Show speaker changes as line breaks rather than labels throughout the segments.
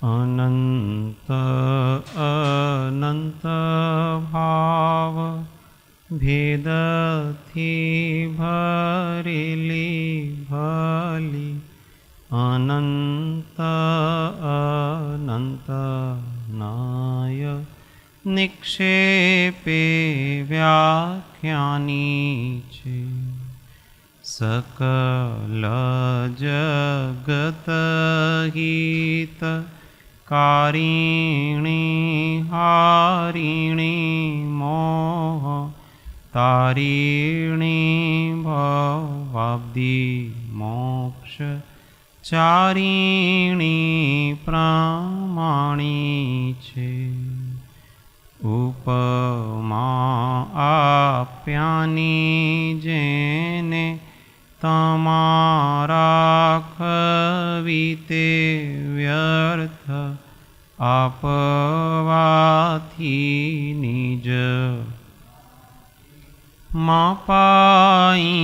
अनंत अनंत भाव भेद थी भरेली भली अनंत अनंत नाय निक्षेपे व्याख्यानी छे सकल जगत हित कारिणी हारिणी मोह तारिणी भवाब्दि मोक्ष चारिणी प्रामाणी छे उपमा आप्यानी जेने तमारा कविते व्यर्थ आपवाथी निज मापाई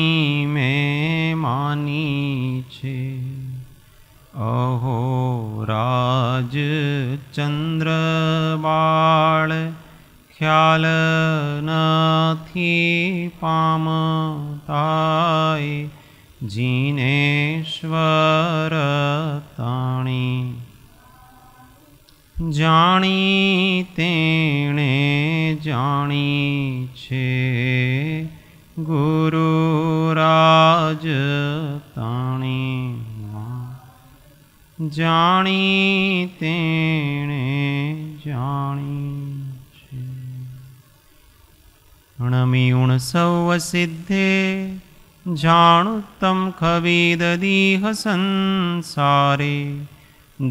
में मानी छे अहो राज चंद्र बाळ ख्याल नथी पामताय जिनेश्वर ताणी जाणी तेणे जाणी छे गुरुराज ताणी जाणी तेणे जाणी छे अणमिउण सौ सिद्धे जाणु तम खविददीह संसारे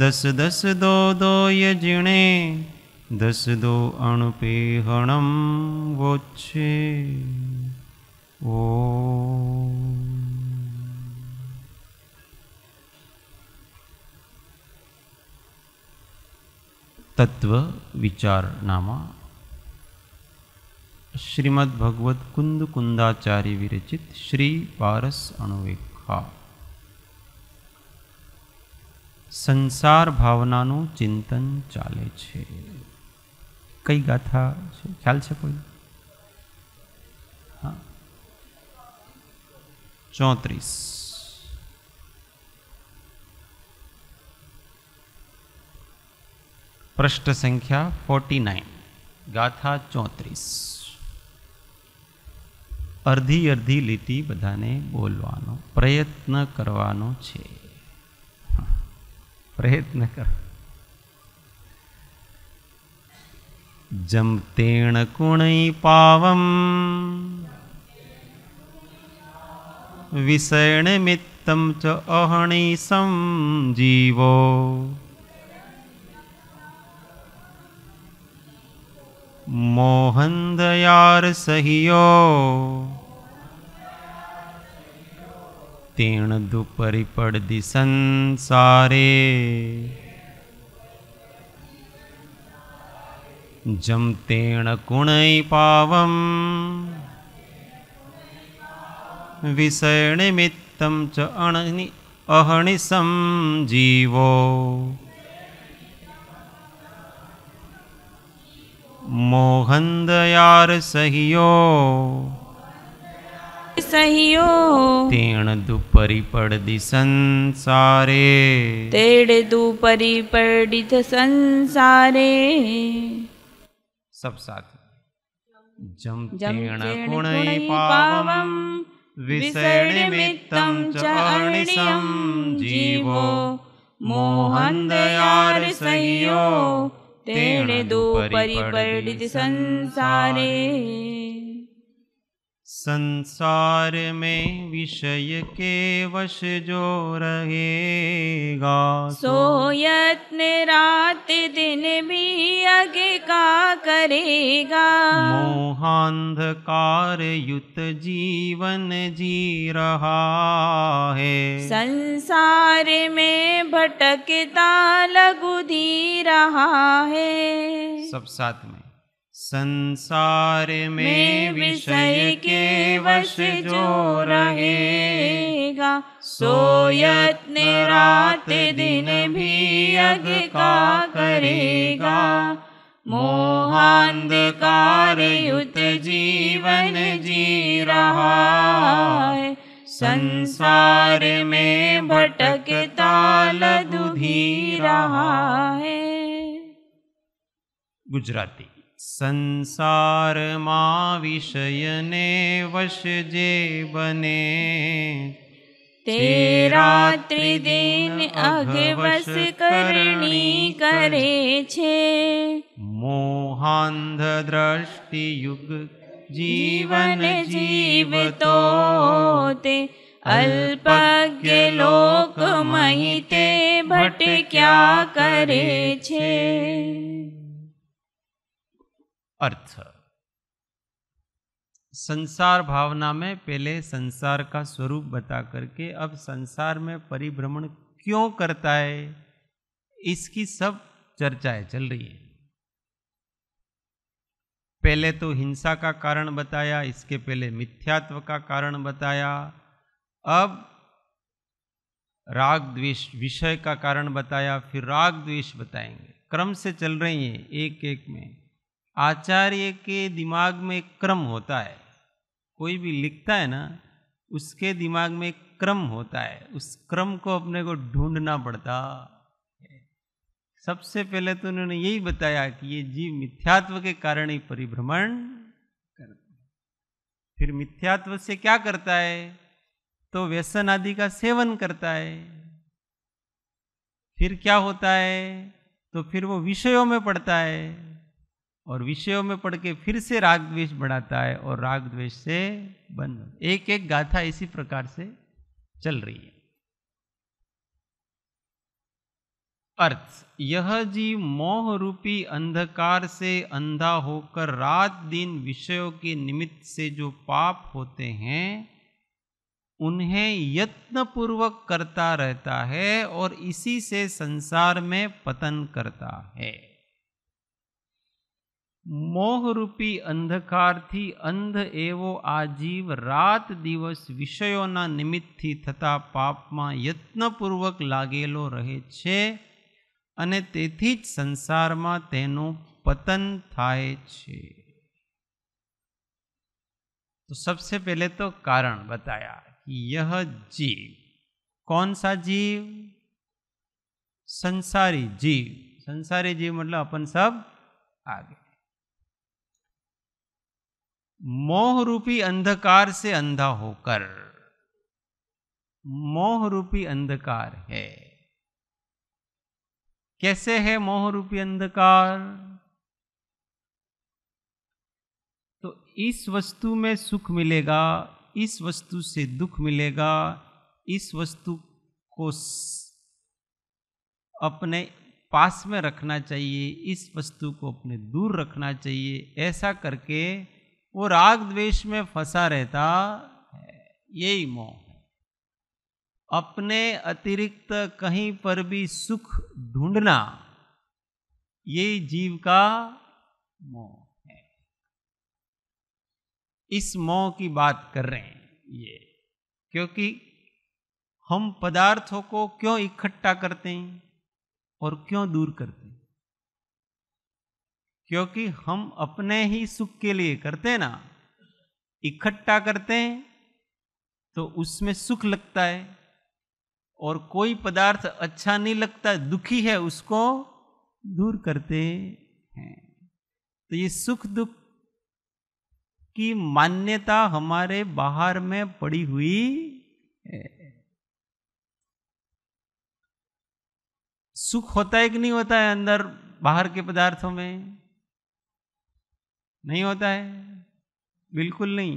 दस दस दो दो यजिणे दस दो अणुपेहणम वोच्छे ओ तत्व विचारनामा श्रीमद् भगवत कुंद कुंदाचार्य विरचित श्री पारस अणुवेखा संसार भावनाનું चिंतन चाले छे। कई गाथा छे ख्याल छे कोई? हाँ 34 पृष्ठ संख्या 49 गाथा 34 अर्धी अर्धी લીટી બધાને બોલવાનો પ્રયત્ન કરવાનો છે। प्रयत्न कर जमतेण कुणै पावम विषयनिमित्तं च अहर्निशं जीवो मोहन्दयारसह्यो तेण दुपरिपड़दि संसारे जमतेण कुणै पावम विषयनिमित्तं च अहर्निशं जीवो मोहन्दयारसह्यो
सहियो
तेण दुपरिपड़दि संसारे
तेड़ दुपरिपड़ित संसारे
सब साथ जमतेण कुणै पावम विषयनिमित्तं च अहर्निशं जीवो मोहन्दयारसह्यो तेण दुपरिपड़ित संसारे। संसार में विषय के वश जो रहेगा
सो यत्न रात दिन भी आगे का करेगा।
मोहांधकार युत जीवन जी रहा है
संसार में भटकता लघु धी रहा है।
सब साथ में संसार में विषय के वश जो रहेगा,
सो यत्न रात दिन भी यज्ञ का करेगा। मोहांधकार युत जीवन जी रहा है, संसार में भटकता लदुधी रहा है।
गुजराती। संसार मां विषय ने वश जे बने,
ते रात्रि दिन अघवश करणी करे छे।
मोहांध दृष्टि युग जीवन
जीवतो ते, अल्पज्ञ लोक महिते भटक्या करे छे।
अर्थ। संसार भावना में पहले संसार का स्वरूप बता करके अब संसार में परिभ्रमण क्यों करता है, इसकी सब चर्चाएं चल रही है। पहले तो हिंसा का कारण बताया, इसके पहले मिथ्यात्व का कारण बताया, अब राग द्वेष विषय का कारण बताया, फिर राग द्वेष बताएंगे। क्रम से चल रही है एक एक में। आचार्य के दिमाग में एक क्रम होता है, कोई भी लिखता है ना, उसके दिमाग में एक क्रम होता है, उस क्रम को अपने को ढूंढना पड़ता है। सबसे पहले तो उन्होंने यही बताया कि ये जीव मिथ्यात्व के कारण ही परिभ्रमण करता है। फिर मिथ्यात्व से क्या करता है, तो व्यसन आदि का सेवन करता है। फिर क्या होता है, तो फिर वो विषयों में पड़ता है, और विषयों में पढ़ के फिर से राग द्वेष बढ़ाता है, और राग द्वेष से बंद। एक एक गाथा इसी प्रकार से चल रही है। अर्थ। यह जीव मोह रूपी अंधकार से अंधा होकर रात दिन विषयों के निमित्त से जो पाप होते हैं उन्हें यत्नपूर्वक करता रहता है, और इसी से संसार में पतन करता है। मोह रूपी अंधकारથી અંધ એવો આ જીવ રાત દિવસ વિષયોના નિમિત્તથી થતા પાપમાં યત્નપૂર્વક લાગેલો રહે છે, અને તેથી જ સંસારમાં તેનું પતન થાય છે। तो सबसे पहले तो कारण बताया कि यह जीव, कौन सा जीव, संसारी जीव। संसारी जीव मतलब अपन सब आगे। मोह रूपी अंधकार से अंधा होकर, मोह रूपी अंधकार है। कैसे है मोह रूपी अंधकार, तो इस वस्तु में सुख मिलेगा, इस वस्तु से दुख मिलेगा, इस वस्तु को अपने पास में रखना चाहिए, इस वस्तु को अपने दूर रखना चाहिए, ऐसा करके वो राग द्वेष में फंसा रहता है। यही मोह है। अपने अतिरिक्त कहीं पर भी सुख ढूंढना, यही जीव का मोह है। इस मोह की बात कर रहे हैं ये, क्योंकि हम पदार्थों को क्यों इकट्ठा करते हैं और क्यों दूर करते हैं, क्योंकि हम अपने ही सुख के लिए करते हैं ना। इकट्ठा करते हैं तो उसमें सुख लगता है, और कोई पदार्थ अच्छा नहीं लगता, दुखी है, उसको दूर करते हैं। तो ये सुख दुख की मान्यता हमारे बाहर में पड़ी हुई है। सुख होता है कि नहीं होता है अंदर बाहर के पदार्थों में? नहीं होता है, बिल्कुल नहीं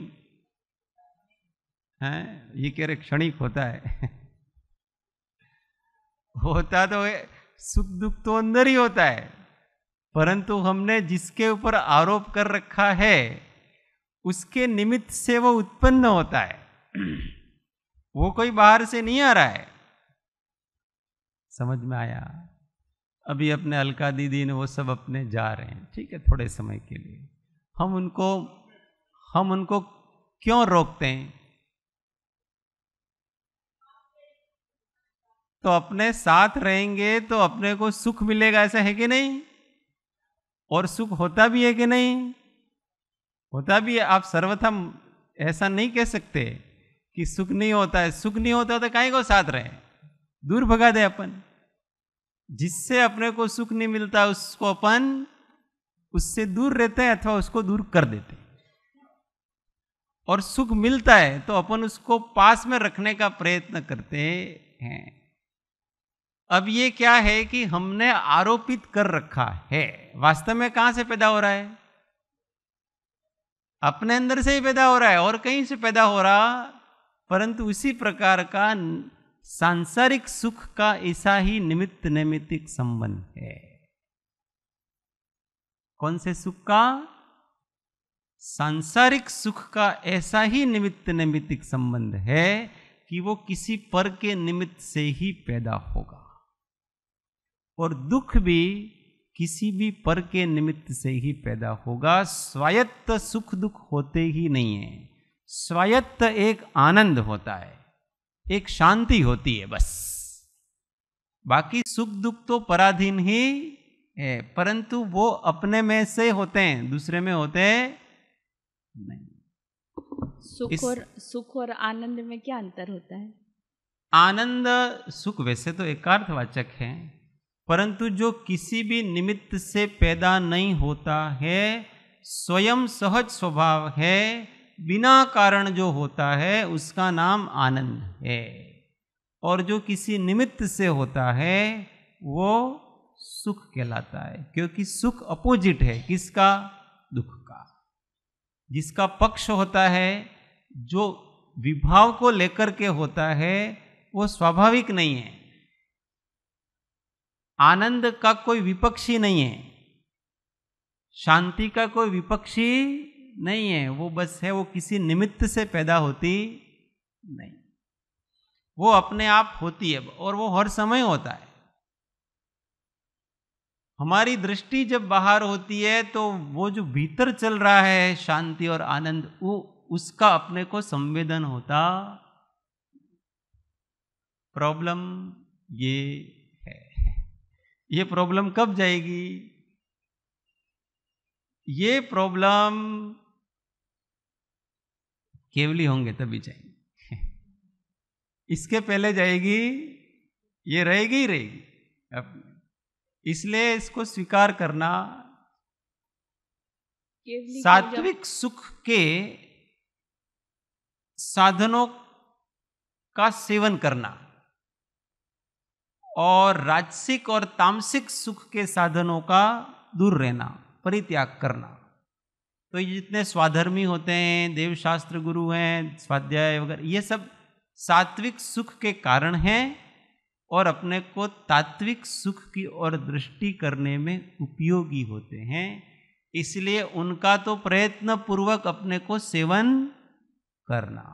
है। ये कह रहे क्षणिक होता है। होता तो है, सुख दुख तो अंदर ही होता है, परंतु हमने जिसके ऊपर आरोप कर रखा है उसके निमित्त से वो उत्पन्न होता है। वो कोई बाहर से नहीं आ रहा है। समझ में आया? अभी अपने अलका दीदी ने वो सब अपने जा रहे हैं, ठीक है, थोड़े समय के लिए। हम उनको क्यों रोकते हैं? तो अपने साथ रहेंगे तो अपने को सुख मिलेगा, ऐसा है कि नहीं? और सुख होता भी है कि नहीं? होता भी है। आप सर्वथा ऐसा नहीं कह सकते कि सुख नहीं होता है। सुख नहीं होता तो काहे को साथ रहे, दूर भगा दे अपन। जिससे अपने को सुख नहीं मिलता उसको अपन उससे दूर रहते हैं अथवा उसको दूर कर देते हैं। और सुख मिलता है तो अपन उसको पास में रखने का प्रयत्न करते हैं। अब ये क्या है कि हमने आरोपित कर रखा है। वास्तव में कहां से पैदा हो रहा है? अपने अंदर से ही पैदा हो रहा है और कहीं से पैदा हो रहा। परंतु उसी प्रकार का सांसारिक सुख का ऐसा ही निमित्त नैमित्तिक संबंध है। कौन से सुख का? सांसारिक सुख का ऐसा ही निमित्त नैमित्तिक संबंध है कि वो किसी पर के निमित्त से ही पैदा होगा। और दुख भी किसी भी पर के निमित्त से ही पैदा होगा। स्वायत्त सुख दुख होते ही नहीं है। स्वायत्त एक आनंद होता है, एक शांति होती है बस। बाकी सुख दुख तो पराधीन ही है, परंतु वो अपने में से होते हैं, दूसरे में होते नहीं।
सुख और आनंद में क्या अंतर होता है?
आनंद सुख वैसे तो एकार्थवाचक है, परंतु जो किसी भी निमित्त से पैदा नहीं होता है, स्वयं सहज स्वभाव है, बिना कारण जो होता है उसका नाम आनंद है। और जो किसी निमित्त से होता है वो सुख कहलाता है। क्योंकि सुख अपोजिट है किसका? दुख का। जिसका पक्ष होता है, जो विभाव को लेकर के होता है, वो स्वाभाविक नहीं है। आनंद का कोई विपक्षी नहीं है, शांति का कोई विपक्षी नहीं है। वो बस है, वो किसी निमित्त से पैदा होती नहीं, वो अपने आप होती है और वो हर समय होता है। हमारी दृष्टि जब बाहर होती है तो वो जो भीतर चल रहा है शांति और आनंद, वो उसका अपने को संवेदन होता। प्रॉब्लम ये है। ये प्रॉब्लम कब जाएगी? ये प्रॉब्लम केवली होंगे तभी जाएगी। इसके पहले जाएगी, ये रहेगी ही रहेगी अपने। इसलिए इसको स्वीकार करना, सात्विक सुख के साधनों का सेवन करना और राजसिक और तामसिक सुख के साधनों का दूर रहना, परित्याग करना। तो ये जितने स्वाधर्मी होते हैं, देवशास्त्र गुरु हैं, स्वाध्याय वगैरह, ये सब सात्विक सुख के कारण हैं और अपने को तात्विक सुख की ओर दृष्टि करने में उपयोगी होते हैं। इसलिए उनका तो प्रयत्न पूर्वक अपने को सेवन करना।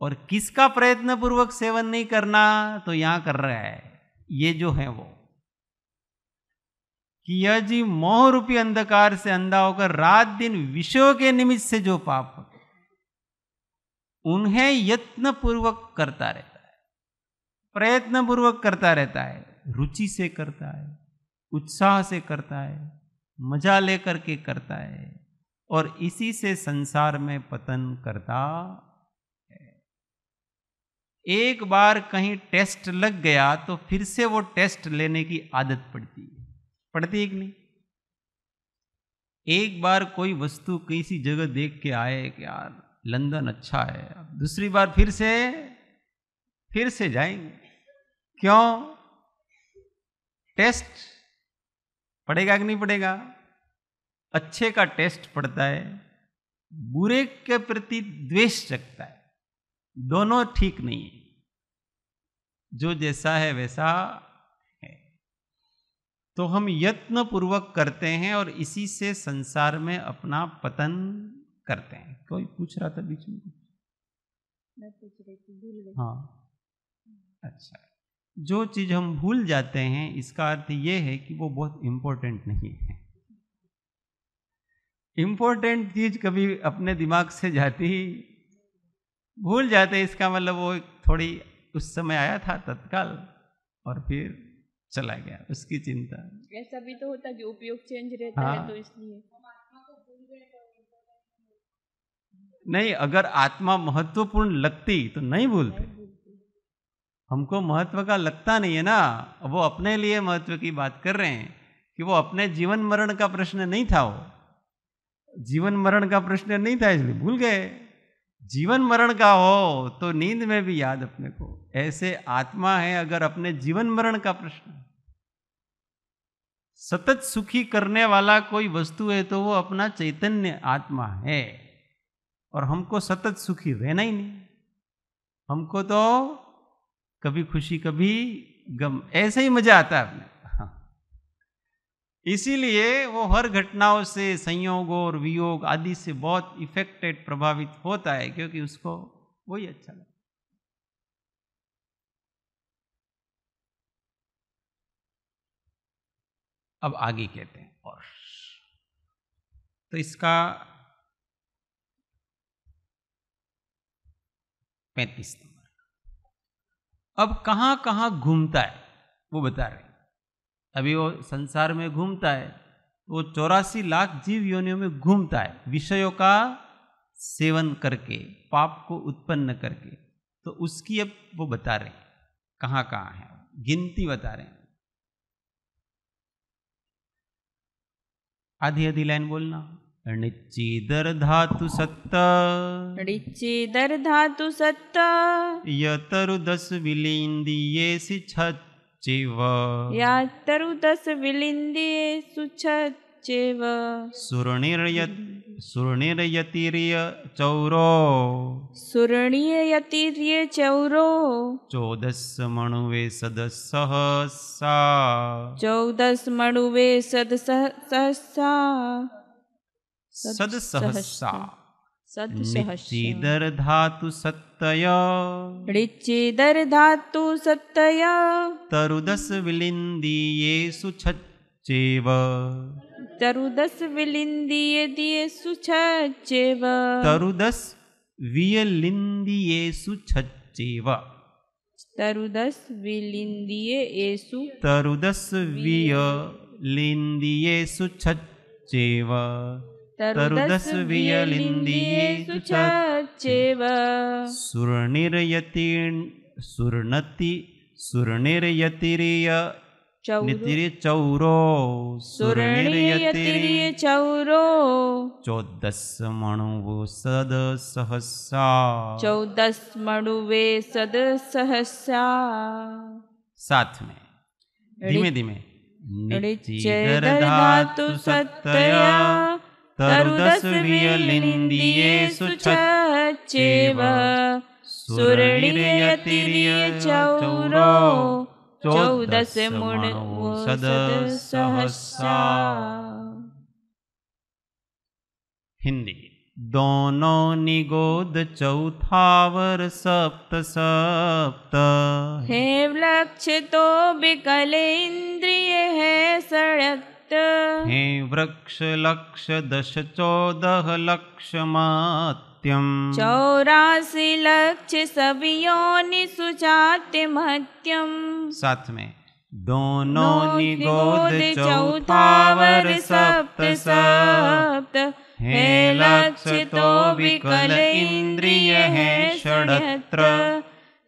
और किसका प्रयत्न पूर्वक सेवन नहीं करना? तो यहां कर रहा है ये जो है वो, कि यह जी मोह रूपी अंधकार से अंधा होकर रात दिन विषयों के निमित्त से जो पाप होते उन्हें यत्न पूर्वक करता रहता है, प्रयत्न पूर्वक करता रहता है, रुचि से करता है, उत्साह से करता है, मजा लेकर के करता है, और इसी से संसार में पतन करता है। एक बार कहीं टेस्ट लग गया तो फिर से वो टेस्ट लेने की आदत पड़ती है कि नहीं? एक बार कोई वस्तु किसी जगह देख के आए कि यार लंदन अच्छा है, दूसरी बार फिर से जाएंगे। क्यों? टेस्ट पड़ेगा कि नहीं पड़ेगा? अच्छे का टेस्ट पड़ता है, बुरे के प्रति द्वेष जगता है। दोनों ठीक नहीं है, जो जैसा है वैसा है। तो हम यत्न पूर्वक करते हैं और इसी से संसार में अपना पतन करते हैं। कोई पूछ रहा था बीच में?
मैं पूछ रही थी, भूल गई।
हाँ, अच्छा। जो चीज हम भूल जाते हैं इसका अर्थ ये है कि वो बहुत इंपॉर्टेंट नहीं है। इंपॉर्टेंट चीज कभी अपने दिमाग से जाती ही भूल जाते। इसका मतलब वो थोड़ी उस समय आया था तत्काल और फिर चला गया, उसकी चिंता।
ऐसा भी तो होता है कि उपयोग चेंज रहता
हाँ।
है तो इसलिए।
नहीं, अगर आत्मा महत्वपूर्ण लगती तो नहीं भूलते। हमको महत्व का लगता नहीं है ना, वो अपने लिए महत्व की बात कर रहे हैं कि वो अपने जीवन मरण का प्रश्न नहीं था, वो जीवन मरण का प्रश्न नहीं था इसलिए भूल गए। जीवन मरण का हो तो नींद में भी याद अपने को। ऐसे आत्मा है, अगर अपने जीवन मरण का प्रश्न, सतत सुखी करने वाला कोई वस्तु है तो वो अपना चैतन्य आत्मा है। और हमको सतत सुखी रहना ही नहीं, हमको तो कभी खुशी कभी गम, ऐसे ही मजा आता है अपने। इसीलिए वो हर घटनाओं से, संयोगों और वियोग आदि से बहुत इफेक्टेड, प्रभावित होता है, क्योंकि उसको वही अच्छा लगता है। अब आगे कहते हैं, और तो इसका 35 नंबर। अब कहां कहां घूमता है वो बता रहे हैं। अभी वो संसार में घूमता है, वो 84 लाख जीव योनियों में घूमता है, विषयों का सेवन करके, पाप को उत्पन्न करके। तो उसकी अब वो बता रहे हैं कहां कहां है, गिनती बता रहे हैं। आधी आधी लाइन बोलना। णिच्चीदर धातु सत्त,
ऋचिदर धातु सत्त,
यतरु 10 विलिंदियेसि छच्चेव,
यातरु 10 विलिंदियेषु छच्चेव,
सुर्णिर्यतिर्य चौरो,
सुर्णीयतिर्य चौरो,
14 मणुवे सदसहसा,
14 मणुवे सदसहसा,
सदसहसा।
सदसहसा,
निच्चीदर धातु सत्तय,
ऋचिदर धातु सत्तय,
तरु 10 विलिंदियेषु छच्चेव,
तरु 10 विलिंदियेषु छच्चेव,
तरु 10 वियलिंदियेषु छच्चेव,
तरु 10 विलिंदियेषु,
तरु 10 वियलिंदियेषु छच्चेव, तरु 10 वियलिंदियेषु
छच्चेव,
सुर्णिर्यतिर्य नितिर्य चौरो,
सुर्णीयतिर्य चौरो,
14 मणुवो सदसहसा,
14 मणुवे सदसहसा।
साथ में धीमे धीमे।
ऋचिदर धातु सत्तय, तरु 10 वियलिंदियेषु छच्चेव, सुर्णिर्यतिर्य चौरो, 14 मणुवो सदसहसा।
हिंदी। दोनों निगोद चौथावर सप्त सप्त,
हे लक्ष्य तो विकल इंद्रिय है षडत्त,
हे वृक्ष लक्ष 10 14 लक्ष मत्यम,
84 लक्ष्य सब योनिषु जाति मत्यम।
साथ में। दोनों निगोद चौथावर सप्त सप्त, हे लक्ष्य तो विकल इंद्रिय है षडत्र,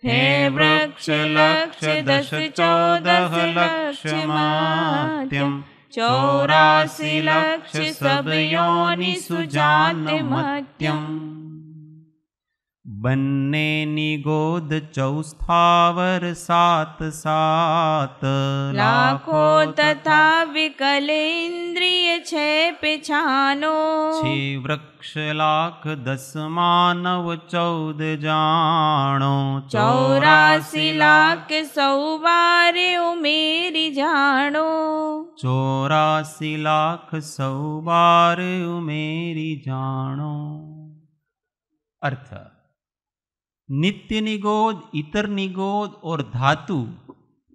हे वृक्ष लक्ष 10 14 लक्ष मत्यम, 84 लक्ष सब योनिषु जात मत्यम। बन्ने निगोद चौस्थावर 7 7
लाखों तथा विकल इंद्रिय 6 पिछानो,
6 वृक्ष लाख 10 मानव 14 जानो,
84 लाख 100 बार उमेरी जानो,
84 लाख 100 बार उमेरी जानो। अर्थ। नित्य निगोद, इतर निगोद और धातु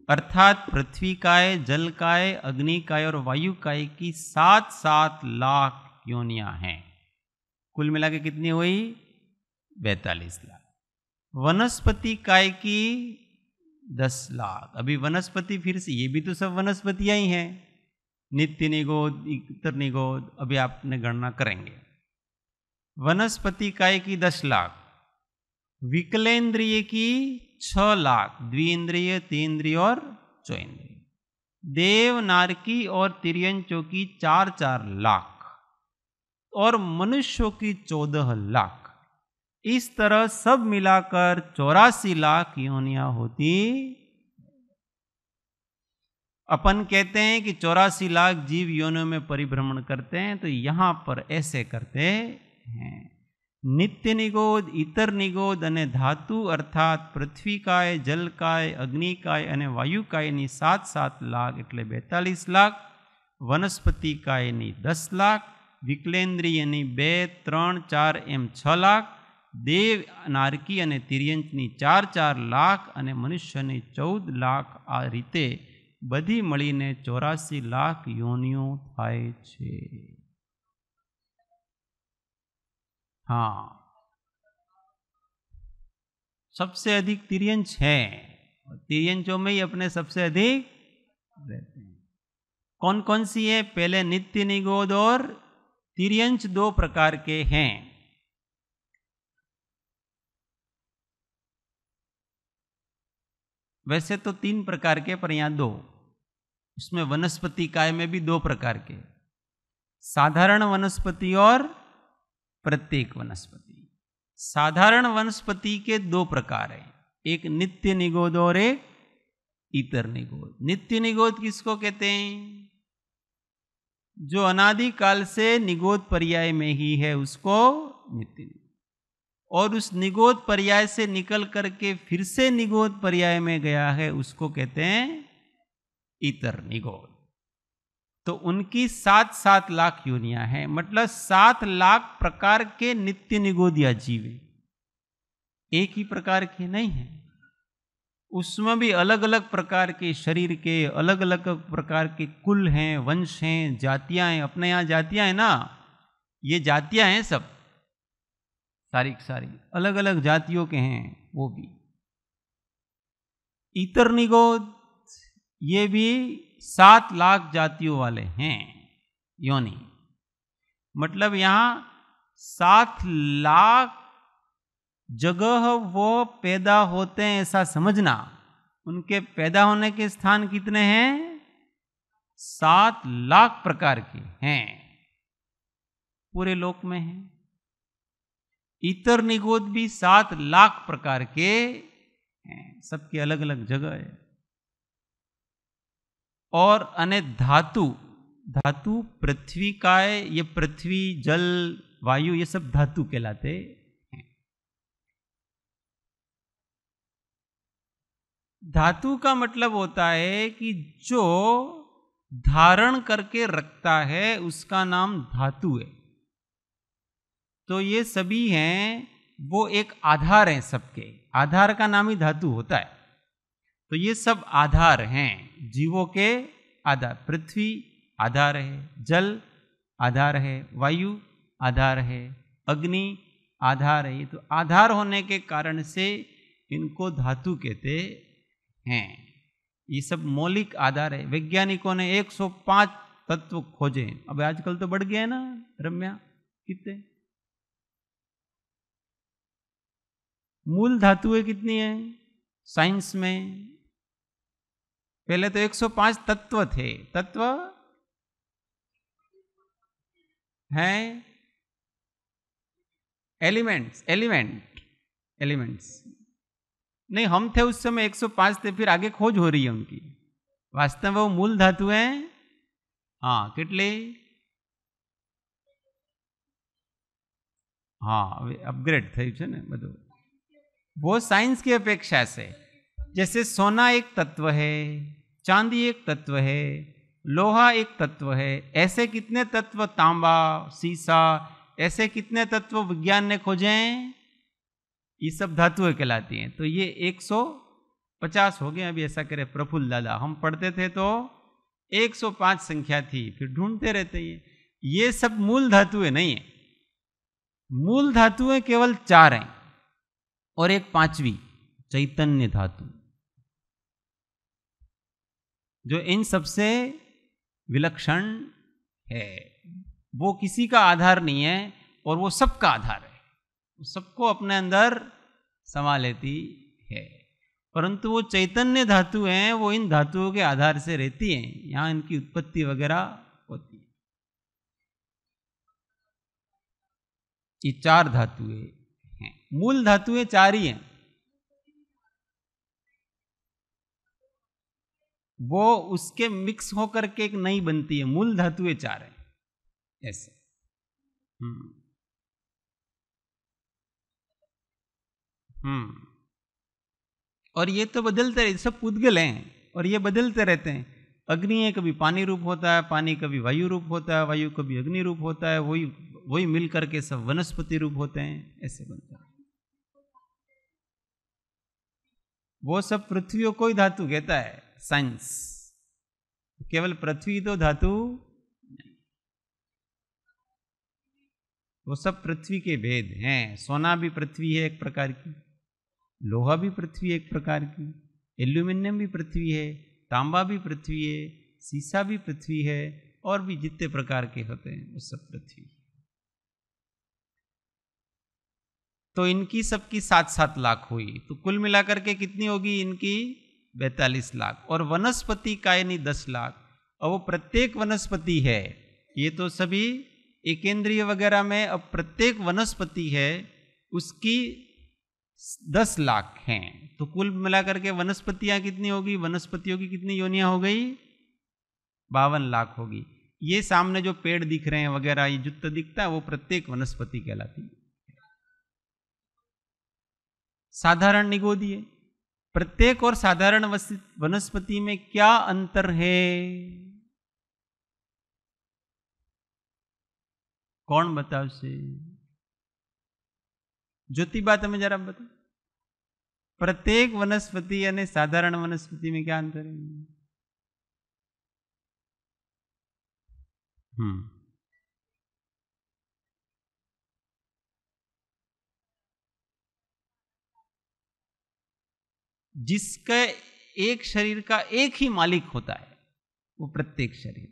अर्थात पृथ्वी काय, जल काय, अग्नि काय और वायु काय की 7 7 लाख योनियां हैं। कुल मिला के कितनी हुई? 42 लाख। वनस्पति काय की 10 लाख। अभी वनस्पति फिर से, ये भी तो सब वनस्पतियां ही हैं, नित्य निगोद, इतर निगोद, अभी आपने गणना करेंगे। वनस्पति काय की 10 लाख, विकलेंद्रिय की 6 लाख, द्विइंद्रिय, तीन्द्रिय और चौइंद्रिय। देव नारकी और तिर्यंचों की 4-4 लाख और मनुष्यों की 14 लाख। इस तरह सब मिलाकर 84 लाख योनियां होती। अपन कहते हैं कि 84 लाख जीव योनियों में परिभ्रमण करते हैं, तो यहां पर ऐसे करते हैं। नित्य निगोद, इतर निगोद અને धातु अर्थात पृथ्वी काय, जल काय, अग्नि काय અને वायु कायની 7-7 लाख એટલે 42 लाख, વનસ્પતિ કાયની 10 લાખ, વિકલેન્દ્રિયની 2, 3, 4 એમ 6 લાખ, દેવ નારકી અને તિર્યંચની 4-4 લાખ અને મનુષ્યની 14 લાખ. આ રીતે બધી મળીને 84 લાખ યોનિઓ થાય છે. हाँ, सबसे अधिक तिर्यंच है, तिर्यंचों में ही अपने सबसे अधिक रहते हैं. कौन कौन सी है? पहले नित्य निगोद और तिर्यंच 2 प्रकार के हैं. वैसे तो 3 प्रकार के, पर यहां 2. इसमें वनस्पति काय में भी 2 प्रकार के, साधारण वनस्पति और प्रत्येक वनस्पति. साधारण वनस्पति के 2 प्रकार हैं, एक नित्य निगोद और एक इतर निगोद. नित्य निगोद किसको कहते हैं? जो अनादि काल से निगोद पर्याय में ही है उसको नित्य निगोद, और उस निगोद पर्याय से निकल करके फिर से निगोद पर्याय में गया है उसको कहते हैं इतर निगोद. तो उनकी 7-7 लाख योनियां हैं, मतलब 7 लाख प्रकार के नित्य निगोदिया जीव, एक ही प्रकार के नहीं है. उसमें भी अलग अलग प्रकार के शरीर के, अलग अलग प्रकार के कुल हैं, वंश हैं, जातियां हैं. अपने यहाँ जातियां हैं ना, ये जातियां हैं सब, सारी सारी अलग अलग जातियों के हैं वो भी. इतर निगोद ये भी 7 लाख जातियों वाले हैं योनि. मतलब यहां 7 लाख जगह वो पैदा होते हैं ऐसा समझना. उनके पैदा होने के स्थान कितने हैं? 7 लाख प्रकार के हैं, पूरे लोक में हैं. इतर निगोद भी 7 लाख प्रकार के हैं, सबकी अलग अलग जगह है. और अने धातु, धातु पृथ्वी काय, ये पृथ्वी, जल, वायु, ये सब धातु कहलाते हैं. धातु का मतलब होता है कि जो धारण करके रखता है उसका नाम धातु है. तो ये सभी हैं, वो एक आधार हैं, सबके आधार का नाम ही धातु होता है. तो ये सब आधार हैं, जीवों के आधार. पृथ्वी आधार है, जल आधार है, वायु आधार है, अग्नि आधार है. तो आधार होने के कारण से इनको धातु कहते हैं. ये सब मौलिक आधार है. वैज्ञानिकों ने 105 तत्व खोजे. अब आजकल तो बढ़ गया है ना रम्या, कितने मूल धातुएं कितनी है साइंस में? पहले तो 105 तत्व थे. तत्व हैं एलिमेंट्स, एलिमेंट्स नहीं, हम थे उस समय 105 थे, फिर आगे खोज हो रही है उनकी. वास्तव में वो मूल धातु हैं. हाँ, कितली? हाँ, अपग्रेड थયું છે ને બધું. वो साइंस की अपेक्षा से, जैसे सोना एक तत्व है, चांदी एक तत्व है, लोहा एक तत्व है, ऐसे कितने तत्व, तांबा, सीसा, ऐसे कितने तत्व विज्ञान ने खोजे हैं. ये सब धातुएं कहलाती हैं. तो ये 150 हो गए. अभी ऐसा करे प्रफुल्ल दादा, हम पढ़ते थे तो 105 संख्या थी, फिर ढूंढते रहते हैं. ये सब मूल धातुएं नहीं है। मूल धातुएं केवल 4 हैं और एक 5वीं चैतन्य धातु, जो इन सबसे विलक्षण है। वो किसी का आधार नहीं है और वो सबका आधार है, वो सबको अपने अंदर समा लेती है। परंतु वो चैतन्य धातु हैं, वो इन धातुओं के आधार से रहती हैं, यहाँ इनकी उत्पत्ति वगैरह होती है। ये 4 धातुएं हैं, मूल धातुएं 4 ही हैं। वो उसके मिक्स होकर के एक नई बनती है, मूल धातुएं 4 हैं ऐसे। और ये तो बदलते रहते, सब पुद्गल हैं और ये बदलते रहते हैं। अग्नि है, कभी पानी रूप होता है, पानी कभी वायु रूप होता है, वायु कभी अग्नि रूप होता है, वही मिल करके सब वनस्पति रूप होते हैं, ऐसे बनता है। वो सब पृथ्वियों को ही धातु कहता है साइंस। केवल पृथ्वी तो धातु नहीं, वो सब पृथ्वी के भेद हैं। सोना भी पृथ्वी है एक प्रकार की, लोहा भी पृथ्वी एक प्रकार की, एल्यूमिनियम भी पृथ्वी है, तांबा भी पृथ्वी है, सीसा भी पृथ्वी है, और भी जितने प्रकार के होते हैं वो सब पृथ्वी। तो इनकी सबकी 7-7 लाख हुई, तो कुल मिलाकर के कितनी होगी इनकी? 42 लाख। और वनस्पति कायनी 10 लाख। और वो प्रत्येक वनस्पति है, ये तो सभी एकेंद्रिय वगैरह में, अब प्रत्येक वनस्पति है उसकी 10 लाख हैं। तो कुल मिलाकर के वनस्पतियां कितनी होगी? वनस्पतियों की कितनी योनियां हो गई? 52 लाख होगी। ये सामने जो पेड़ दिख रहे हैं वगैरह, ये जितना दिखता है वो प्रत्येक वनस्पति कहलाती है। साधारण निगोदी है। प्रत्येक और साधारण वनस्पति में क्या अंतर है? कौन बताओ से? ज्योतिबा તમે जरा बताओ, प्रत्येक वनस्पति અને साधारण वनस्पति में क्या अंतर है? जिसका एक शरीर का एक ही मालिक होता है वो प्रत्येक शरीर,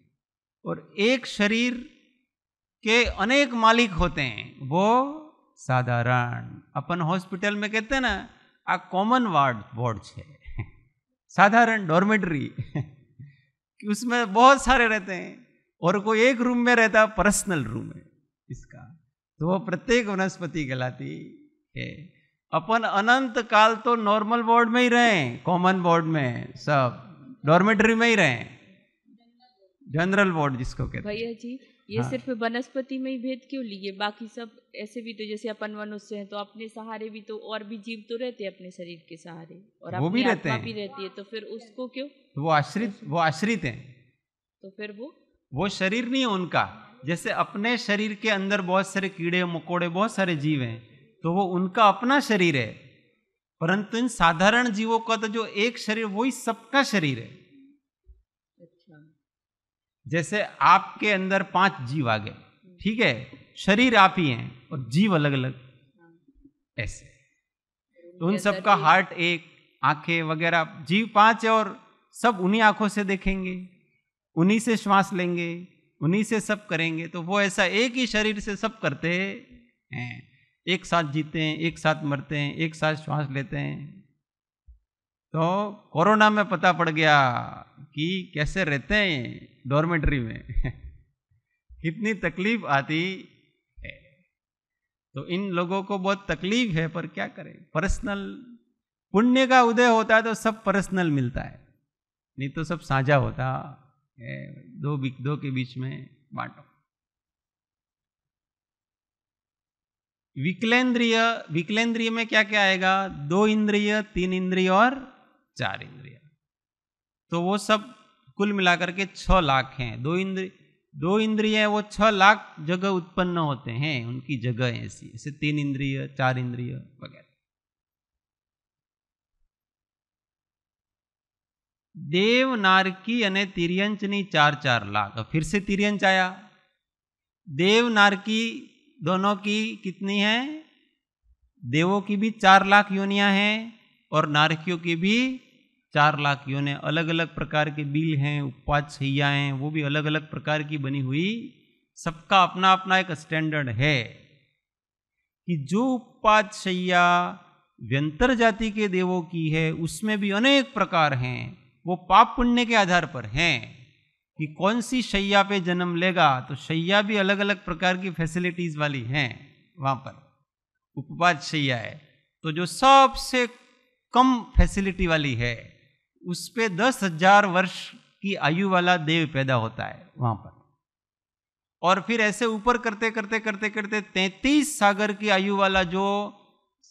और एक शरीर के अनेक मालिक होते हैं वो साधारण। अपन हॉस्पिटल में कहते हैं ना, आ कॉमन वार्ड है, साधारण डॉर्मेटरी कि उसमें बहुत सारे रहते हैं और कोई एक रूम में रहता है, पर्सनल रूम है इसका, तो वो प्रत्येक वनस्पति कहलाती है। अपन अनंत काल तो नॉर्मल वार्ड में ही रहे, कॉमन वार्ड में, सब डॉर्मेटरी में ही रहे, जनरल वार्ड जिसको कहते हैं।
भैया जी, ये सिर्फ वनस्पति में ही भेद क्यों लिए? बाकी सब ऐसे भी तो, जैसे अपन मनुष्य हैं तो अपने सहारे भी तो और भी जीव तो रहते हैं अपने शरीर के सहारे, और
वो भी
अपनी
रहते
आत्मा
हैं,
भी रहती है, तो फिर उसको क्यों?
वो आश्रित हैं।
तो फिर
वो शरीर नहीं है उनका। जैसे अपने शरीर के अंदर बहुत सारे कीड़े मकोड़े, बहुत सारे जीव हैं, तो वो उनका अपना शरीर है। परंतु इन साधारण जीवों का तो जो एक शरीर, वही सबका शरीर है। जैसे आपके अंदर 5 जीव आ गए, ठीक है, शरीर आप ही हैं और जीव अलग अलग ऐसे, तो उन सबका हार्ट एक, आंखें वगैरह, जीव 5 है और सब उन्हीं आंखों से देखेंगे, उन्हीं से श्वास लेंगे, उन्हीं से सब करेंगे। तो वो ऐसा एक ही शरीर से सब करते हैं, एक साथ जीते हैं, एक साथ मरते हैं, एक साथ श्वास लेते हैं। तो कोरोना में पता पड़ गया कि कैसे रहते हैं डॉर्मेटरी में कितनी तकलीफ आती है। तो इन लोगों को बहुत तकलीफ है, पर क्या करें, पर्सनल पुण्य का उदय होता है तो सब पर्सनल मिलता है, नहीं तो सब साझा होता है, दो के बीच में बांटो। विकलेंद्रिय में क्या क्या आएगा? 2 इंद्रिय, 3 इंद्रिय और 4 इंद्रिय। तो वो सब कुल मिलाकर के 6 लाख हैं। 2 इंद्रिय वो 6 लाख जगह उत्पन्न होते हैं, उनकी जगह ऐसी, ऐसे 3 इंद्रिय, 4 इंद्रिय वगैरह। देव नारकी अने तिर्यंचनी 4-4 लाख। फिर से तिर्यंच आया, देव नारकी दोनों की कितनी है? देवों की भी 4 लाख योनियां हैं और नारकियों की भी 4 लाख योनियां। अलग अलग प्रकार के बिल हैं, उपवाद शैया हैं, वो भी अलग अलग प्रकार की बनी हुई। सबका अपना अपना एक स्टैंडर्ड है कि जो उपवाद शैया व्यंतर जाति के देवों की है उसमें भी अनेक प्रकार हैं। वो पाप पुण्य के आधार पर हैं कि कौन सी शैया पे जन्म लेगा। तो शैया भी अलग अलग प्रकार की फैसिलिटीज वाली हैं। वहां पर उपवाद शैया है तो जो सबसे कम फैसिलिटी वाली है उस पे 10,000 वर्ष की आयु वाला देव पैदा होता है वहां पर। और फिर ऐसे ऊपर करते करते करते करते 33 सागर की आयु वाला जो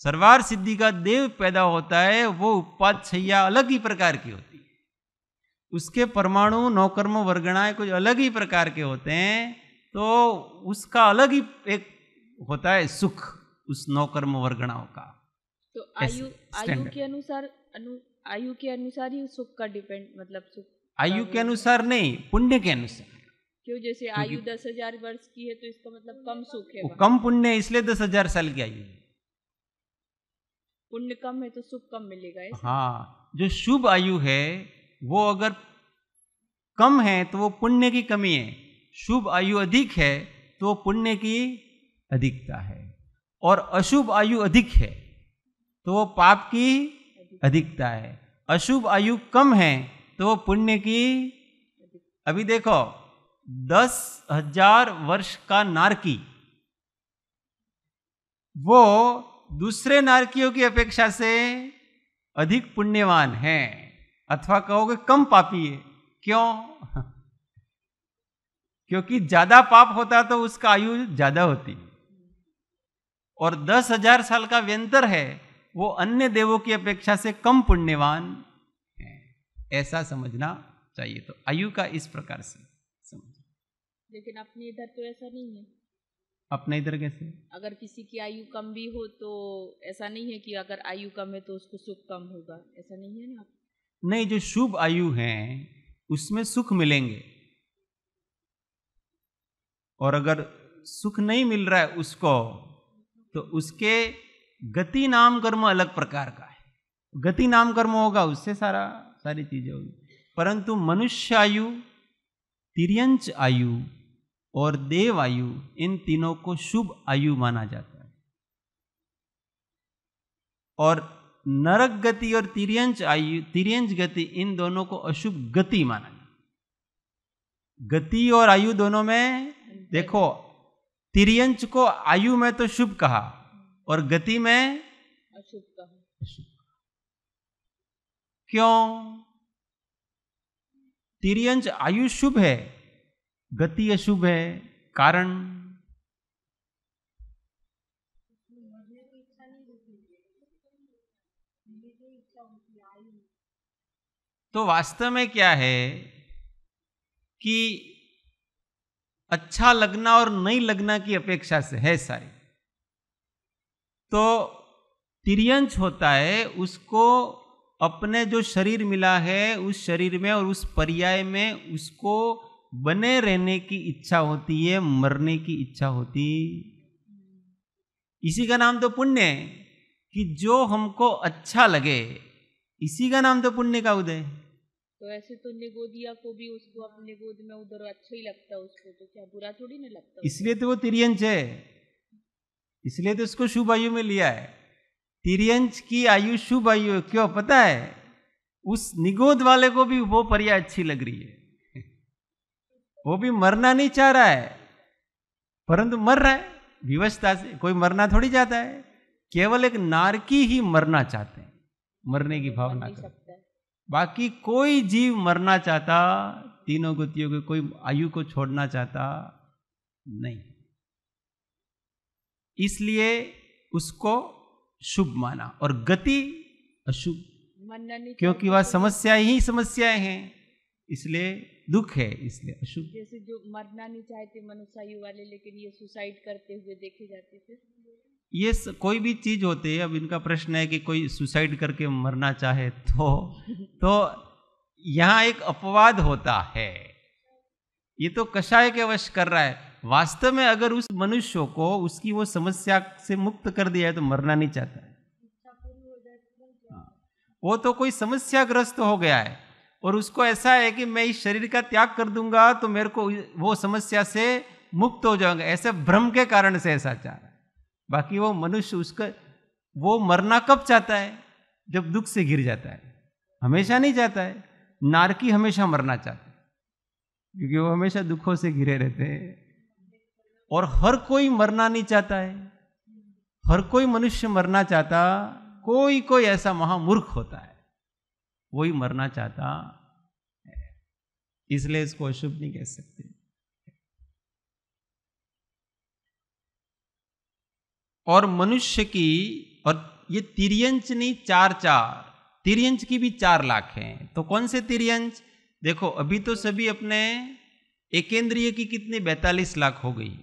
सर्वार सिद्धि का देव पैदा होता है वो उपवाद शैया अलग ही प्रकार की होती है। उसके परमाणु नौकर्म वर्गणाएं कुछ अलग ही प्रकार के होते हैं। तो उसका अलग ही एक होता है सुख उस नौकर्म वर्गणाओं का।
तो आयु के अनुसार ही सुख का डिपेंड, मतलब सुख
आयु के अनुसार नहीं, पुण्य के अनुसार।
क्यों? जैसे आयु 10,000 वर्ष की है तो इसका मतलब कम सुख है,
कम पुण्य है इसलिए 10,000 साल की आयु है।
पुण्य कम है तो सुख कम मिलेगा ऐसा?
हाँ, जो शुभ आयु है वो अगर कम है तो वो पुण्य की कमी है। शुभ आयु अधिक है तो पुण्य की अधिकता है। और अशुभ आयु अधिक है तो वो पाप की अधिकता है। अशुभ आयु कम है तो वो पुण्य की। अभी देखो 10,000 वर्ष का नारकी वो दूसरे नारकियों की अपेक्षा से अधिक पुण्यवान है, अथवा कहोगे कम पापी है। क्यों? क्योंकि ज्यादा पाप होता तो उसका आयु ज्यादा होती। और 10,000 साल का व्यंतर है वो अन्य देवों की अपेक्षा से कम पुण्यवान है, ऐसा समझना चाहिए। तो आयु का इस प्रकार से समझ।
लेकिन अपने इधर तो ऐसा नहीं है।
अपने इधर कैसे?
अगर किसी की आयु कम भी हो तो ऐसा नहीं है कि अगर आयु कम है तो उसको सुख कम होगा, ऐसा नहीं है ना?
नहीं, जो शुभ आयु है उसमें सुख मिलेंगे। और अगर सुख नहीं मिल रहा है उसको तो उसके गति नाम कर्म अलग प्रकार का है। गति नाम कर्म होगा उससे सारी चीजें होगी। परंतु मनुष्य आयु, तिर्यंच आयु और देव आयु, इन तीनों को शुभ आयु माना जाता है। और नरक गति और तिर्यंच आयु, तिर्यंच गति, इन दोनों को अशुभ गति माना जाता है। गति और आयु दोनों में देखो, तिर्यंच को आयु में तो शुभ कहा और गति में
अशुभ कहा।
क्यों? तिर्यंच आयु शुभ है, गति अशुभ है। कारण? तो वास्तव में क्या है कि अच्छा लगना और नहीं लगना की अपेक्षा से है सारी। तो तिर्यंच होता है उसको अपने जो शरीर मिला है उस शरीर में और उस पर्याय में उसको बने रहने की इच्छा होती है, मरने की इच्छा होती। इसी का नाम तो पुण्य है कि जो हमको अच्छा लगे, इसी का नाम तो पुण्य का उदय।
तो ऐसे तो निगोदिया को भी उसको अपने गोद में उधर अच्छा ही लगता है उसको, तो क्या बुरा थोड़ी ना लगता?
इसलिए तो वो तिर्यंच है, इसलिए तो उसको शुभ आयु में लिया है। तिर्यंच की आयु शुभ आयु है। क्यों पता है? उस निगोद वाले को भी वो पर्याय अच्छी लग रही है। वो भी मरना नहीं चाह रहा है परंतु मर रहा है विवशता से। कोई मरना थोड़ी चाहता है, केवल एक नारकी ही मरना चाहते हैं, मरने की भावना करते हैं। बाकी कोई जीव मरना चाहता, तीनों गतियों के कोई आयु को छोड़ना चाहता नहीं। इसलिए उसको शुभ माना और गति अशुभ, क्योंकि वह समस्या ही समस्याएं हैं, इसलिए दुख है, इसलिए अशुभ।
जैसे जो मरना नहीं चाहते मनुष्य आयु वाले, लेकिन ये सुसाइड करते हुए देखे जाते थे।
ये कोई भी चीज होती है। अब इनका प्रश्न है कि कोई सुसाइड करके मरना चाहे तो यहाँ एक अपवाद होता है ये तो कषाय के वश कर रहा है। वास्तव में अगर उस मनुष्य को उसकी वो समस्या से मुक्त कर दिया है तो मरना नहीं चाहता है। वो तो कोई समस्याग्रस्त हो गया है और उसको ऐसा है कि मैं इस शरीर का त्याग कर दूंगा तो मेरे को वो समस्या से मुक्त हो जाऊंगा, ऐसे भ्रम के कारण से ऐसा चाह रहा है। बाकी वो मनुष्य उसका वो मरना कब चाहता है? जब दुख से घिर जाता है, हमेशा नहीं चाहता है। नारकी हमेशा मरना चाहते हैं क्योंकि वो हमेशा दुखों से घिरे रहते हैं। और हर कोई मरना नहीं चाहता है, हर कोई मनुष्य मरना चाहता, कोई कोई ऐसा महामूर्ख होता है वही मरना चाहता है, इसलिए इसको अशुभ नहीं कह सकते। और मनुष्य की, और ये तिर्यंच नहीं, चार तिर्यंच की भी 4 लाख हैं। तो कौन से तिर्यंच? देखो अभी तो सभी अपने एकेंद्रिय की कितनी 42 लाख हो गई,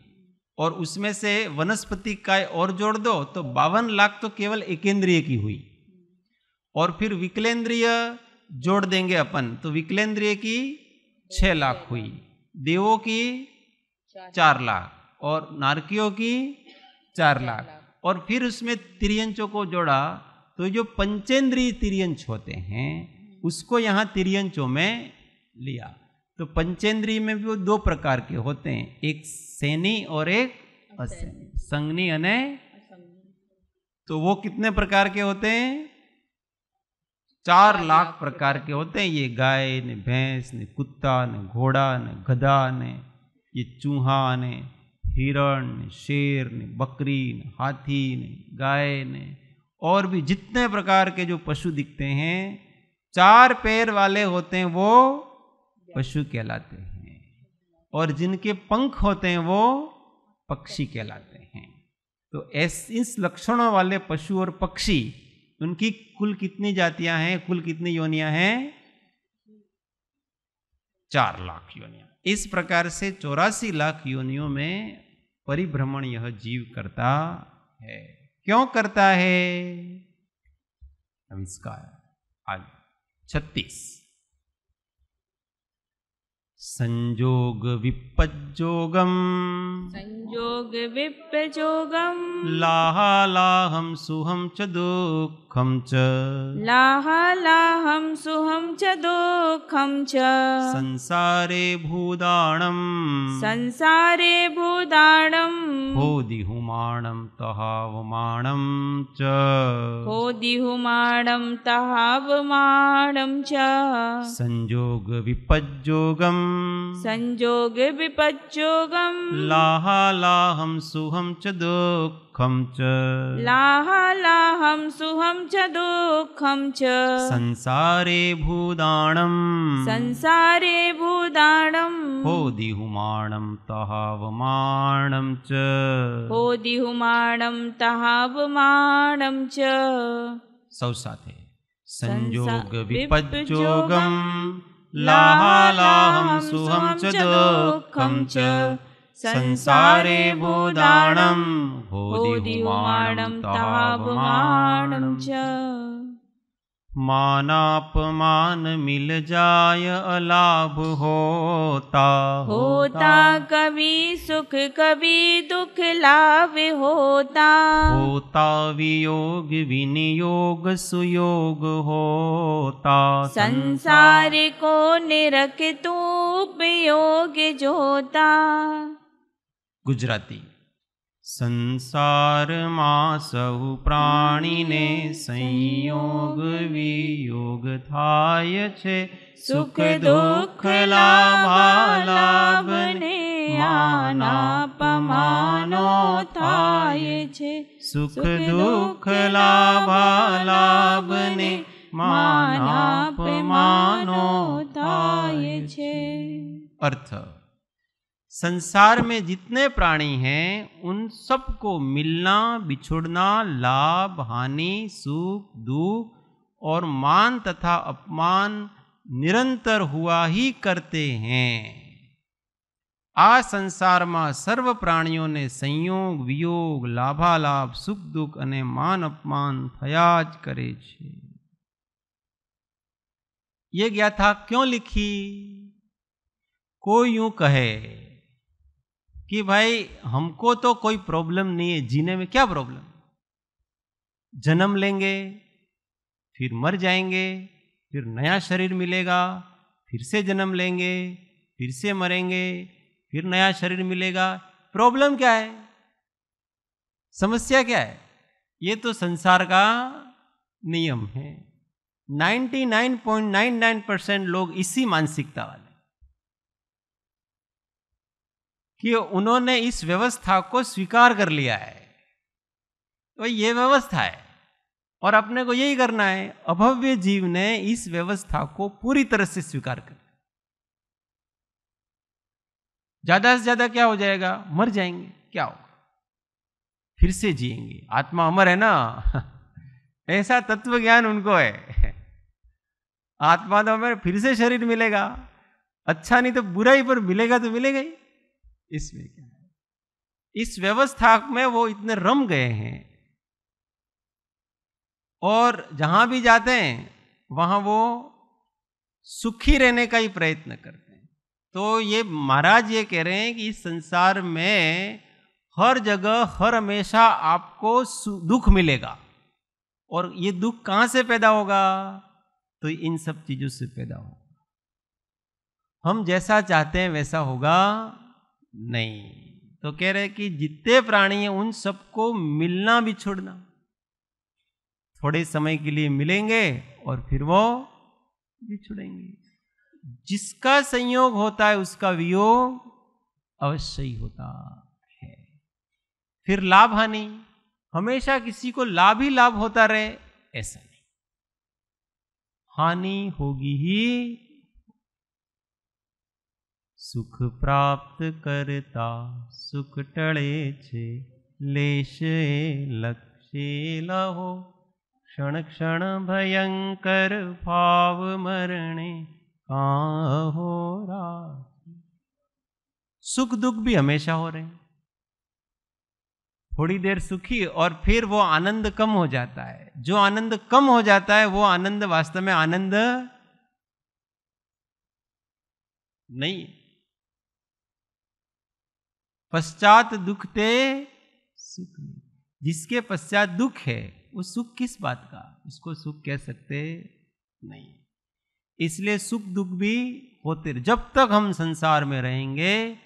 और उसमें से वनस्पति काय और जोड़ दो तो 52 लाख तो केवल एकेंद्रिय की हुई। और फिर विकलेंद्रिय जोड़ देंगे अपन तो विकलेंद्रिय की 6 लाख हुई, देवों की 4 लाख और नारकियों की 4 लाख। और फिर उसमें तिर्यंचों को जोड़ा तो जो पंचेंद्रिय तिर्यंच होते हैं उसको यहाँ तिर्यंचों में लिया। तो पंचेंद्रिय में भी वो 2 प्रकार के होते हैं, एक सेनी और एक असैनी, संगनी अने। तो वो कितने प्रकार के होते हैं? 4 लाख प्रकार के होते हैं। ये गाय ने, भैंस ने, कुत्ता ने, घोड़ा ने, गधा ने, ये चूहा ने, हिरण ने, शेर ने, बकरी ने, हाथी ने, गाय ने, और भी जितने प्रकार के जो पशु दिखते हैं 4 पैर वाले होते हैं वो पशु कहलाते हैं, और जिनके पंख होते हैं वो पक्षी कहलाते हैं। तो इस लक्षणों वाले पशु और पक्षी, उनकी कुल कितनी जातियां हैं, कुल कितनी योनियां हैं? 4 लाख योनियां। इस प्रकार से 84 लाख योनियों में परिभ्रमण यह जीव करता है। क्यों करता है? अब इसका आगे 36 संजोग विपज्जोगम,
संजोग विपज्जोगम,
लाहालाहम सुहम च दुःखम च,
लाहालाहम सुहम च दुःखम च,
संसारे भूदाणम,
संसारे भूदाणम,
होदिहुमाणम तहावमाणम च,
होदिहुमाणम तहावमाणम च,
संजोग विपज्जोगम,
संजोग विपज्जोगम,
लाहालाहम सुहम च दुःखम च,
लाहालाहम सुहम च दुःखम च,
संसारे भूदाणम,
संसारे भूदाणम,
होदिहुमाणम तहावमाणम च,
होदिहुमाणम तहावमाणम च।
सौ साथे संजोग विपज्जोगम, लाहालाहम सुहम च दुःखम च, संसारे भूदाणम, होदिहुमाणम तहावमाणम च। मानापमान मिल जाय अलाभ होता,
होता कभी सुख कभी दुख लाभ होता,
होता वियोग विनियोग सुयोग होता,
संसार को निरख तू उपयोग जोता।
गुजराती संसार માં સહુ પ્રાણીને સંયોગ વિયોગ થાય છે,
સુખ દુઃખ લાભાલાભને માનાપમાનો થાય છે,
સુખ દુઃખ લાભાલાભને
માનાપમાનો થાય છે।
अर्थ, संसार में जितने प्राणी हैं उन सबको मिलना बिछुड़ना, लाभ हानि, सुख दुख और मान तथा अपमान निरंतर हुआ ही करते हैं। आ संसार में सर्व प्राणियों ने संयोग वियोग लाभालाभ सुख दुख अने मान अपमान थया ज करे छे। ये गाथा क्यों लिखी? कोई यूं कहे कि भाई हमको तो कोई प्रॉब्लम नहीं है, जीने में क्या प्रॉब्लम, जन्म लेंगे फिर मर जाएंगे, फिर नया शरीर मिलेगा, फिर से जन्म लेंगे, फिर से मरेंगे, फिर नया शरीर मिलेगा, प्रॉब्लम क्या है, समस्या क्या है? ये तो संसार का नियम है। 99.99% लोग इसी मानसिकता वाले कि उन्होंने इस व्यवस्था को स्वीकार कर लिया है, तो ये व्यवस्था है और अपने को यही करना है। अभव्य जीव ने इस व्यवस्था को पूरी तरह से स्वीकार कर, ज्यादा से ज्यादा क्या हो जाएगा, मर जाएंगे, क्या होगा, फिर से जिएंगे, आत्मा अमर है ना ऐसा तत्व ज्ञान उनको है। आत्मा तो अमर, फिर से शरीर मिलेगा, अच्छा नहीं तो बुरा ही, पर मिलेगा तो मिलेगा ही, इसमें क्या है। इस व्यवस्था में वो इतने रम गए हैं और जहां भी जाते हैं वहां वो सुखी रहने का ही प्रयत्न करते हैं। तो ये महाराज ये कह रहे हैं कि इस संसार में हर जगह हर हमेशा आपको दुख मिलेगा, और ये दुख कहां से पैदा होगा, तो इन सब चीजों से पैदा होगा। हम जैसा चाहते हैं वैसा होगा नहीं। तो कह रहे कि जितने प्राणी हैं उन सबको मिलना भी छोड़ना, थोड़े समय के लिए मिलेंगे और फिर वो बिछुड़ेंगे। जिसका संयोग होता है उसका वियोग अवश्य ही होता है। फिर लाभ हानि, हमेशा किसी को लाभ ही लाभ होता रहे ऐसा नहीं, हानि होगी ही। सुख प्राप्त करता सुख टळे छे, लेश लक्ष्य लहो, क्षण क्षण भयंकर भाव मरणे काहो राखी। सुख दुख भी हमेशा हो रहे हैं, थोड़ी देर सुखी और फिर वो आनंद कम हो जाता है। जो आनंद कम हो जाता है वो आनंद वास्तव में आनंद नहीं। पश्चात दुखते सुख नहीं, जिसके पश्चात दुख है वो सुख किस बात का, उसको सुख कह सकते नहीं। इसलिए सुख दुख भी होते रहे, जब तक हम संसार में रहेंगे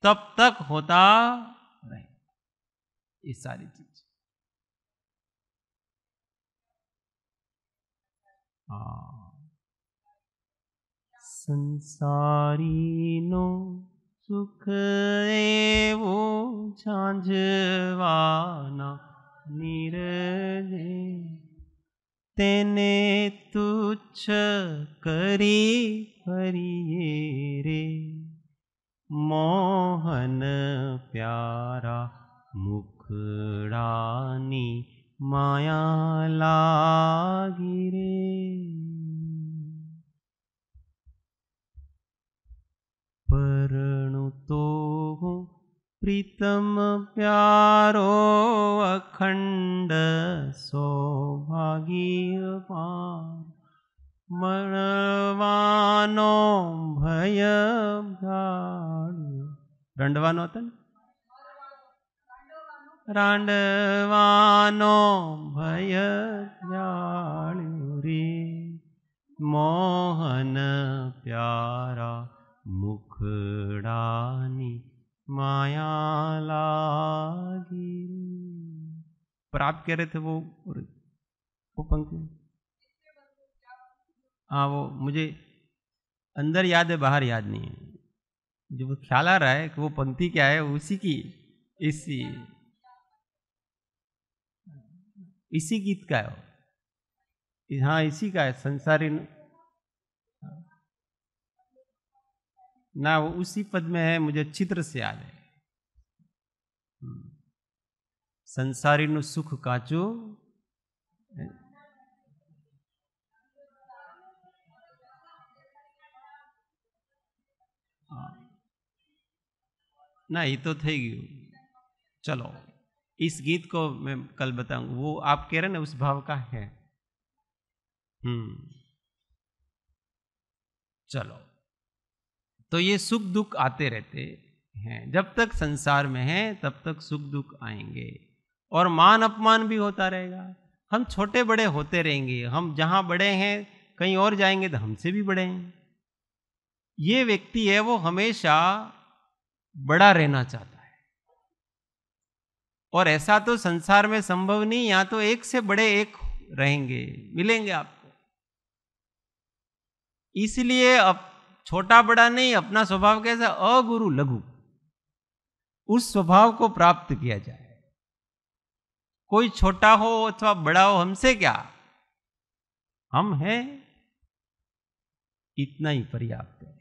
तब तक होता रहे ये सारी चीज। संसारी नो सुख एवो झांझवाना नीरजे, तेने तुच्छ करी हरिये रे, मोहन प्यारा मुखड़ानी माया लागी रे। परनु तो हूँ प्रीतम प्यारो, अखंड सौभाग्य पार, मरवानो भय भाड़ियो। रंडवानो होता ना, रांडवानो भय जाड़ियो रे, मोहन प्यारा मुखड़ानी माया लागी। पर आप कह रहे थे वो पंक्ति, हाँ वो मुझे अंदर याद है बाहर याद नहीं है, जो वो ख्याल आ रहा है कि वो पंक्ति क्या है, उसी की इसी गीत का है, हाँ इसी का है। संसारी ना, वो उसी पद में है, मुझे अच्छी तरह से याद है। संसारी नु सुख काचो, ना ये तो થઈ ગયું। चलो इस गीत को मैं कल बताऊंगा, वो आप कह रहे हैं ना उस भाव का है। चलो तो ये सुख दुख आते रहते हैं, जब तक संसार में हैं तब तक सुख दुख आएंगे, और मान अपमान भी होता रहेगा। हम छोटे बड़े होते रहेंगे, हम जहां बड़े हैं कहीं और जाएंगे तो हमसे भी बड़े हैं। ये व्यक्ति है वो हमेशा बड़ा रहना चाहता है, और ऐसा तो संसार में संभव नहीं, यहां तो एक से बड़े एक रहेंगे, मिलेंगे आपको। इसलिए अब छोटा बड़ा नहीं, अपना स्वभाव कैसा, अगुरु लघु, उस स्वभाव को प्राप्त किया जाए। कोई छोटा हो अथवा बड़ा हो, हमसे क्या, हम हैं, इतना ही पर्याप्त है।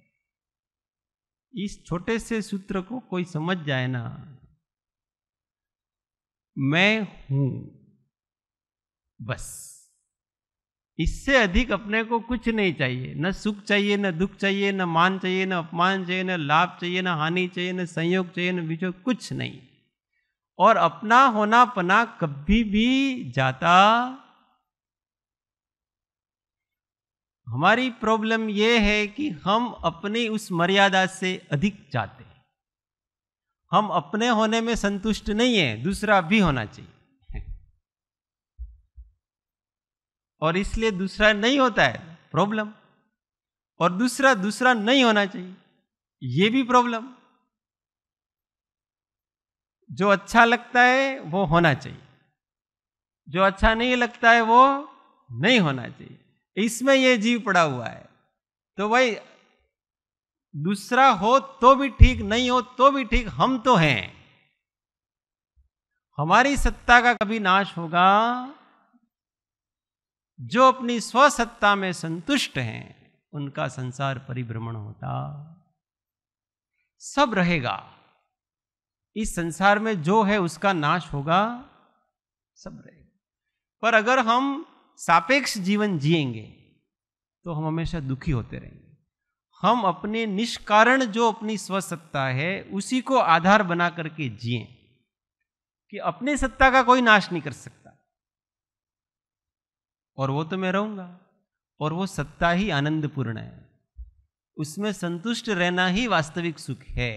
इस छोटे से सूत्र को कोई समझ जाए ना, मैं हूं, बस, इससे अधिक अपने को कुछ नहीं चाहिए। न सुख चाहिए, न दुख चाहिए, न मान चाहिए, न अपमान चाहिए, न लाभ चाहिए, न हानि चाहिए, न संयोग चाहिए, न वियोग, कुछ नहीं। और अपना होना पना कभी भी जाता। हमारी प्रॉब्लम यह है कि हम अपनी उस मर्यादा से अधिक चाहते हैं। हम अपने होने में संतुष्ट नहीं है, दूसरा भी होना चाहिए, और इसलिए दूसरा नहीं होता है प्रॉब्लम, और दूसरा नहीं होना चाहिए, ये भी प्रॉब्लम। जो अच्छा लगता है वो होना चाहिए, जो अच्छा नहीं लगता है वो नहीं होना चाहिए, इसमें ये जीव पड़ा हुआ है। तो भाई दूसरा हो तो भी ठीक, नहीं हो तो भी ठीक, हम तो हैं। हमारी सत्ता का कभी नाश होगा? जो अपनी स्वसत्ता में संतुष्ट हैं उनका संसार परिभ्रमण होता, सब रहेगा। इस संसार में जो है उसका नाश होगा, सब रहेगा। पर अगर हम सापेक्ष जीवन जिएंगे तो हम हमेशा दुखी होते रहेंगे। हम अपने निष्कारण जो अपनी स्वसत्ता है उसी को आधार बना करके जिएं कि अपनी सत्ता का कोई नाश नहीं कर सकता, और वो तो मैं रहूंगा, और वो सत्ता ही आनंदपूर्ण है, उसमें संतुष्ट रहना ही वास्तविक सुख है।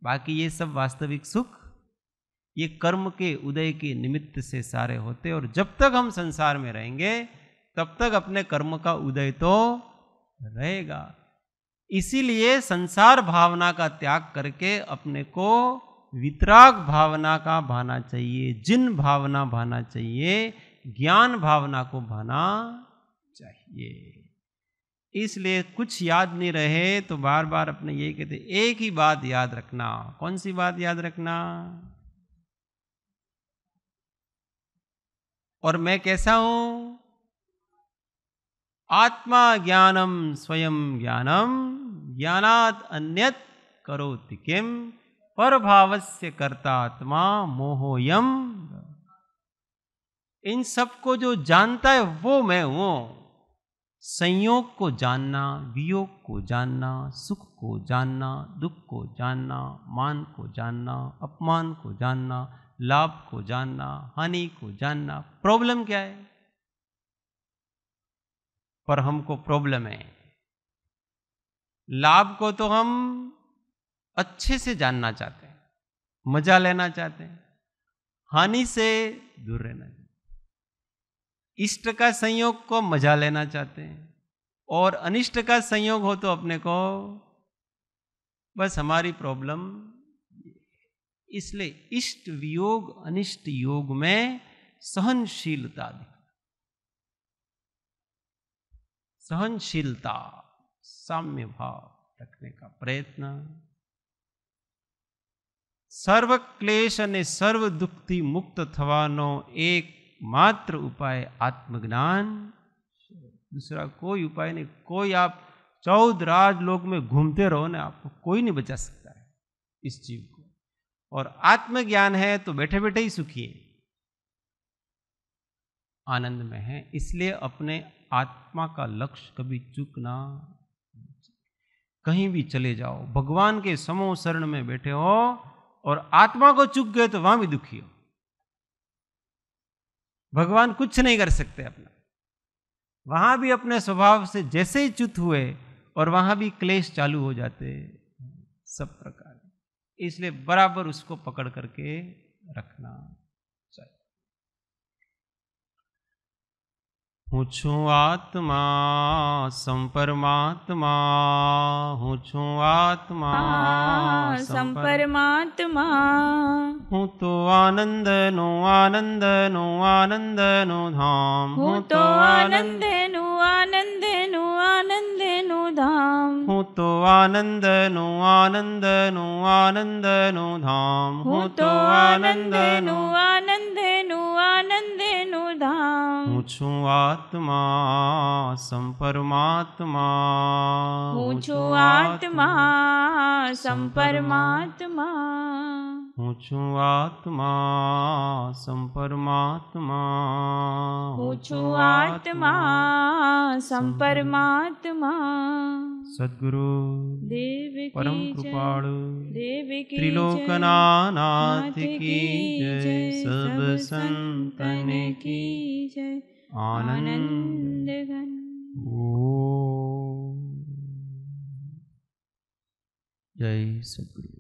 बाकी ये सब वास्तविक सुख ये कर्म के उदय के निमित्त से सारे होते, और जब तक हम संसार में रहेंगे तब तक अपने कर्म का उदय तो रहेगा। इसीलिए संसार भावना का त्याग करके अपने को वितराग भावना का भाना चाहिए, जिन भावना भाना चाहिए, ज्ञान भावना को भाना चाहिए। इसलिए कुछ याद नहीं रहे तो बार बार अपने ये कहते, एक ही बात याद रखना। कौन सी बात याद रखना? और मैं कैसा हूं? आत्मा ज्ञानम स्वयं ज्ञानम, ज्ञानात् अन्यत् करोति किम, परभावस्य कर्ता आत्मा मोहोयम। इन सबको जो जानता है वो मैं हूं। संयोग को जानना, वियोग को जानना, सुख को जानना, दुख को जानना, मान को जानना, अपमान को जानना, लाभ को जानना, हानि को जानना। प्रॉब्लम क्या है? पर हमको प्रॉब्लम है, लाभ को तो हम अच्छे से जानना चाहते हैं, मजा लेना चाहते हैं, हानि से दूर रहना चाहते हैं, इष्ट का संयोग को मजा लेना चाहते हैं, और अनिष्ट का संयोग हो तो अपने को बस हमारी प्रॉब्लम। इसलिए इष्ट वियोग अनिष्ट योग में सहनशीलता, सहनशीलता, साम्य भाव रखने का प्रयत्न। सर्व क्लेश અને સર્વ દુઃખથી મુક્ત થવાનો एकमात्र उपाय आत्मज्ञान। दूसरा कोई उपाय नहीं। कोई आप 14 राजलोक में घूमते रहो ना, आपको कोई नहीं बचा सकता है इस जीव को। और आत्मज्ञान है तो बैठे बैठे ही सुखी है, आनंद में है। इसलिए अपने आत्मा का लक्ष्य कभी चूकना। कहीं भी चले जाओ, भगवान के समो शरण में बैठे हो और आत्मा को चूक गए तो वहां भी दुखी हो। भगवान कुछ नहीं कर सकते अपना, वहां भी अपने स्वभाव से जैसे ही च्युत हुए और वहां भी क्लेश चालू हो जाते। सब प्रकार, इसलिए बराबर उसको पकड़ करके रखना चाहिए। हूँ छू आत्मा संपरमात्मा, हूँ छू आत्मा
संपरमात्मा,
हूँ तो आनंद नो आनंद नो आनंद नो धाम,
हूँ तो आनंद नु आनंद नु आनंद नु धाम,
हूँ तो आनंद नो आनंद नो आनंद नो धाम,
हूँ तो आनंद नु आनंद नु आनंद नु धाम,
हूँ छू आत्मा संपरमात्मा,
हूँ छू आत्मा संपरमात्मा,
हूँ छू आत्मा संपरमात्मा,
हूँ छू आत्मा संपरमात्मा।
सद्गुरु
देव की
परम
जय,
कृपाळु
देव की
त्रिलोकनाथ
जय,
की जय, सब संतन की
जय,
आनंद
घन।
ओम। जय सद्गुरु।